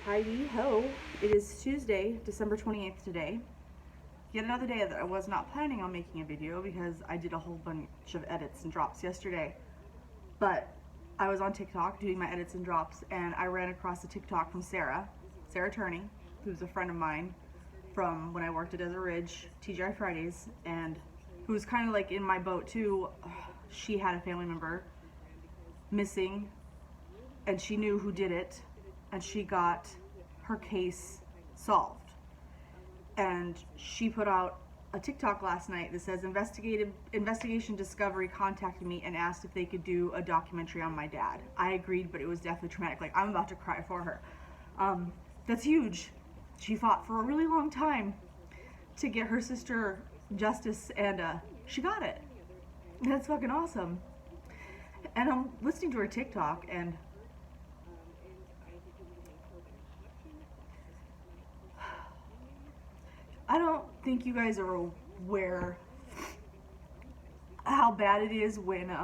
Heidi ho! It is Tuesday, December 28th today. Yet another day that I was not planning on making a video because I did a whole bunch of edits and drops yesterday. But I was on TikTok doing my edits and drops and I ran across a TikTok from Sarah Turney, who's a friend of mine from when I worked at Desert Ridge, TGI Fridays, and who's kind of like in my boat too. She had a family member missing and she knew who did it, and she got her case solved. And she put out a TikTok last night that says Investigation Discovery contacted me and asked if they could do a documentary on my dad. I agreed, but it was definitely traumatic. Like, I'm about to cry for her. That's huge. She fought for a really long time to get her sister justice, and she got it. And that's fucking awesome. And I'm listening to her TikTok, and I don't think you guys are aware how bad it is when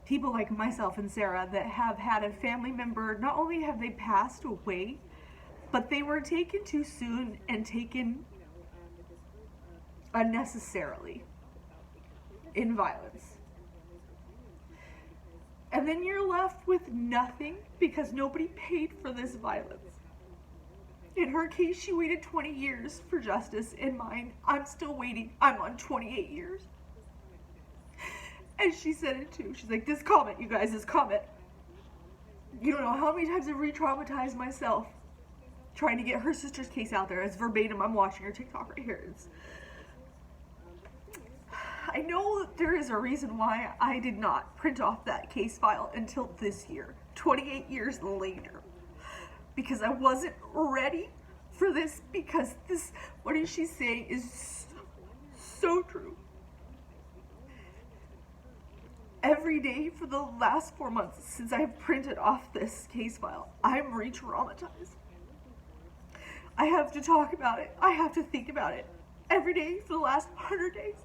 people like myself and Sarah that have had a family member, not only have they passed away, but they were taken too soon and taken unnecessarily in violence. And then you're left with nothing because nobody paid for this violence. In her case, she waited 20 years for justice. In mine, I'm still waiting. I'm on 28 years. And she said it too. She's like, this comment, you guys, this comment. You don't know how many times I've re-traumatized myself trying to get her sister's case out there. It's verbatim. I'm watching her TikTok right here. I know that there is a reason why I did not print off that case file until this year, 28 years later. Because I wasn't ready for this, because this, what is she saying, is so true. Every day for the last 4 months since I've printed off this case file, I'm re-traumatized. I have to talk about it. I have to think about it every day for the last 100 days.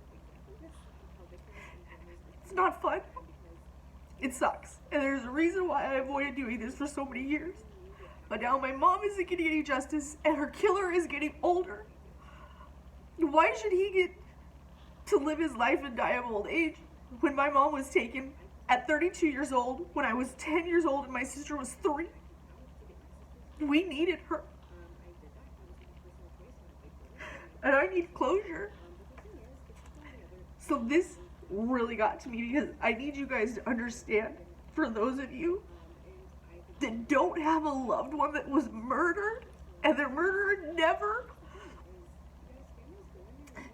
It's not fun. It sucks. And there's a reason why I avoided doing this for so many years. But now my mom isn't getting any justice, and her killer is getting older. Why should he get to live his life and die of old age when my mom was taken at 32 years old, when I was 10 years old and my sister was 3? We needed her. And I need closure. So this really got to me because I need you guys to understand, for those of you that don't have a loved one that was murdered and their murderer never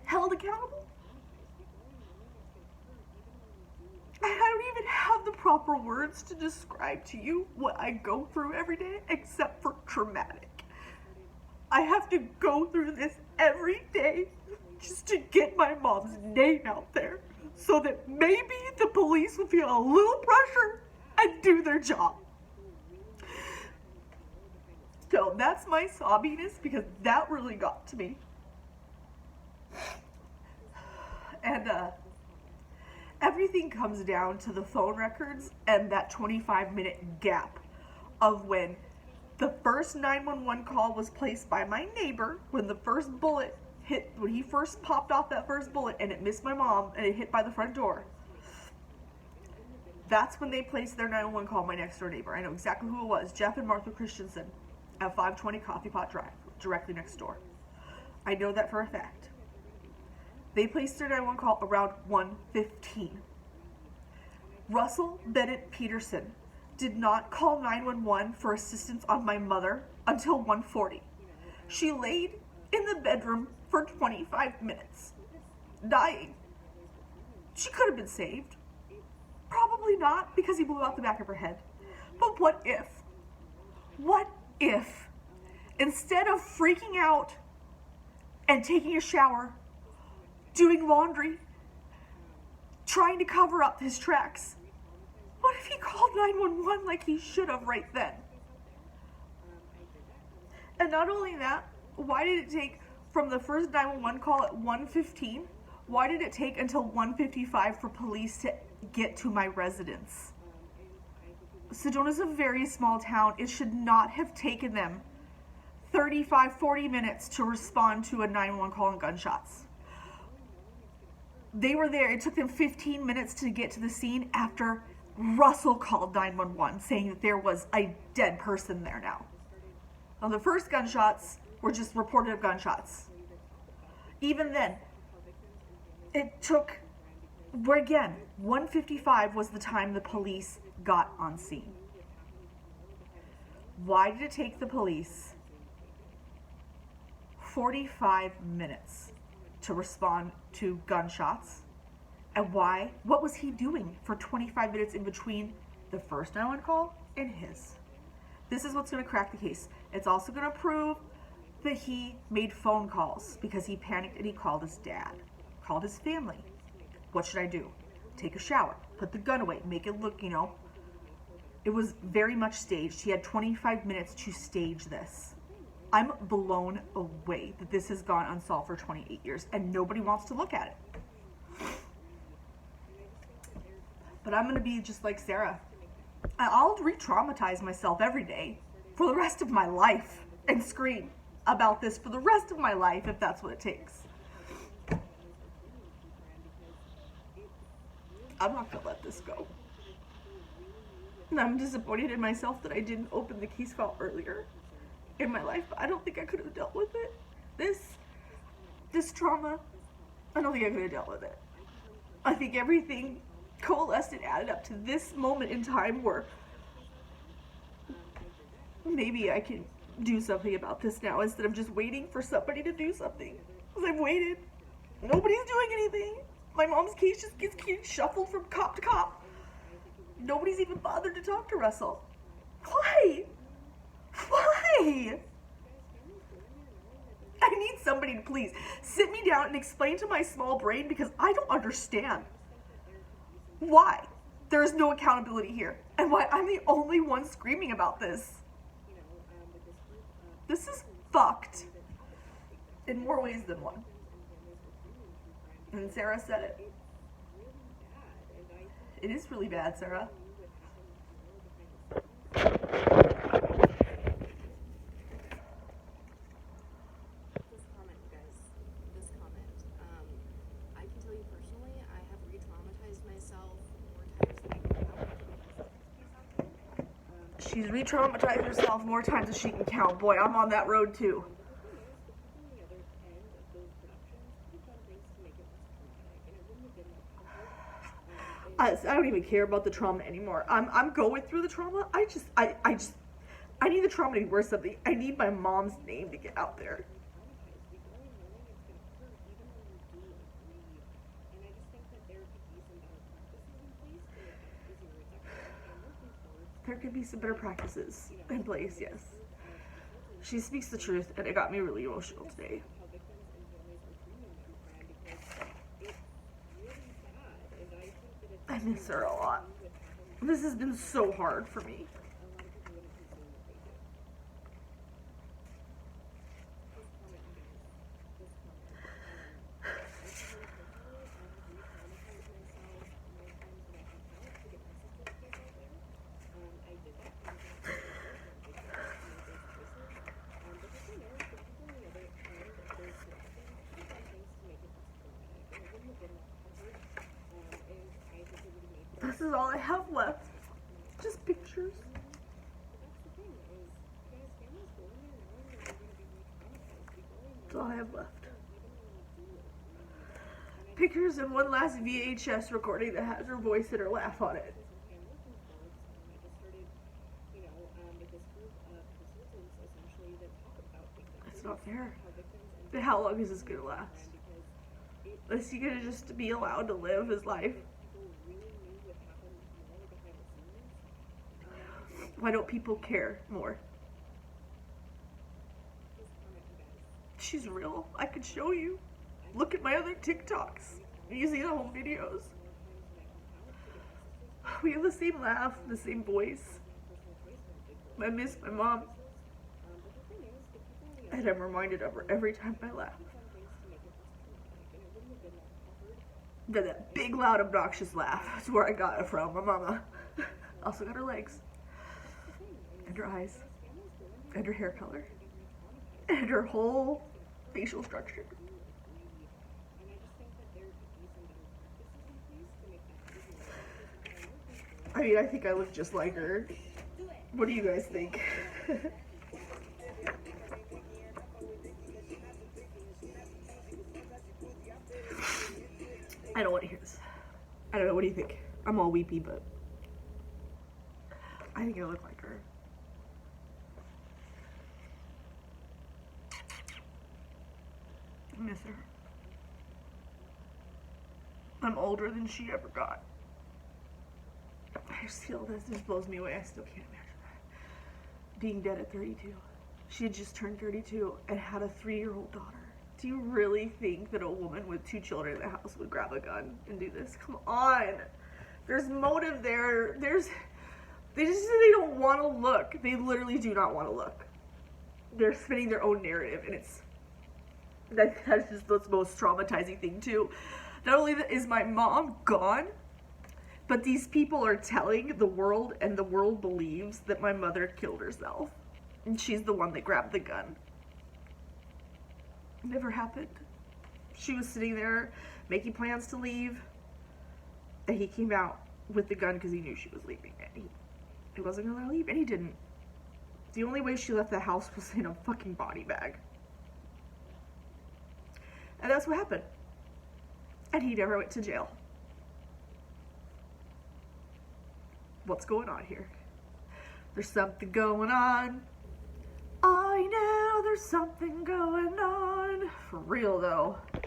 held accountable. I don't even have the proper words to describe to you what I go through every day except for traumatic. I have to go through this every day just to get my mom's name out there so that maybe the police will feel a little pressure and do their job. So that's my sobbiness, because that really got to me. And everything comes down to the phone records and that 25-minute gap of when the first 911 call was placed by my neighbor, when the first bullet hit, when he first popped off that first bullet and it missed my mom and it hit by the front door. That's when they placed their 911 call, my next door neighbor. I know exactly who it was, Jeff and Martha Christensen, at 520 Coffee Pot Drive, directly next door. I know that for a fact. They placed their 911 call around 1:15. Russell Bennett Peterson did not call 911 for assistance on my mother until 1:40. She laid in the bedroom for 25 minutes, dying. She could have been saved. Probably not, because he blew out the back of her head. But what if, instead of freaking out and taking a shower, doing laundry, trying to cover up his tracks, what if he called 911 like he should have right then? And not only that, why did it take from the first 911 call at 1:15, why did it take until 1:55 for police to get to my residence? Sedona's a very small town. It should not have taken them 35, 40 minutes to respond to a 911 call and gunshots. They were there. It took them 15 minutes to get to the scene after Russell called 911 saying that there was a dead person there now. Now, the first gunshots were just reported gunshots. Even then, it took, again, 1:55 was the time the police got on scene. Why did it take the police 45 minutes to respond to gunshots? And why? What was he doing for 25 minutes in between the first 911 call and his? This is what's going to crack the case. It's also going to prove that he made phone calls because he panicked and he called his dad, called his family. What should I do? Take a shower, put the gun away, make it look, it was very much staged. He had 25 minutes to stage this. I'm blown away that this has gone unsolved for 28 years and nobody wants to look at it. But I'm going to be just like Sarah. I'll re-traumatize myself every day for the rest of my life and scream about this for the rest of my life if that's what it takes. I'm not going to let this go. And I'm disappointed in myself that I didn't open the case file earlier in my life. I don't think I could have dealt with it. This trauma, I don't think I could have dealt with it. I think everything coalesced and added up to this moment in time where maybe I can do something about this now instead of just waiting for somebody to do something. Because I've waited. Nobody's doing anything. My mom's case just gets shuffled from cop to cop. Nobody's even bothered to talk to Russell. Why? Why? I need somebody to please sit me down and explain to my small brain because I don't understand why there is no accountability here and why I'm the only one screaming about this. This is fucked in more ways than one. And Sarah said it. It is really bad, Sarah. This comment, you guys. This comment. I can tell you personally, I have re-traumatized myself more times. She's re-traumatized herself more times than she can count. Boy, I'm on that road too. I don't even care about the trauma anymore. I'm going through the trauma. I need the trauma to be worth something. I need my mom's name to get out there. There could be some better practices in place, yes. She speaks the truth, and it got me really emotional today. I miss her a lot. This has been so hard for me. This is all I have left. Just pictures. That's all I have left. Pictures and one last VHS recording that has her voice and her laugh on it. It's not fair. But how long is this gonna last? Is he gonna just be allowed to live his life? Why don't people care more? She's real. I could show you. Look at my other TikToks. You see the whole videos. We have the same laugh, the same voice. I miss my mom. And I'm reminded of her every time I laugh. That big, loud, obnoxious laugh. That's where I got it from. My mama. Also got her legs. And her eyes. And her hair color. and her whole facial structure. I mean, I think I look just like her. What do you guys think? I don't want to hear this. I don't know, what do you think? I'm all weepy, but I think I look like her. I miss her. I'm older than she ever got. I still, this just blows me away. I still can't imagine that. Being dead at 32. She had just turned 32 and had a 3-year-old daughter. Do you really think that a woman with 2 children in the house would grab a gun and do this? Come on. There's motive there. They don't want to look. They literally do not want to look. They're spinning their own narrative, and that's just the most traumatizing thing too. Not only is my mom gone, but these people are telling the world, and the world believes that my mother killed herself. And she's the one that grabbed the gun. It never happened. She was sitting there making plans to leave, and he came out with the gun because he knew she was leaving. And he wasn't gonna let her leave, and he didn't. The only way she left the house was in a fucking body bag. And that's what happened. And he never went to jail. What's going on here? There's something going on. I know there's something going on. For real though.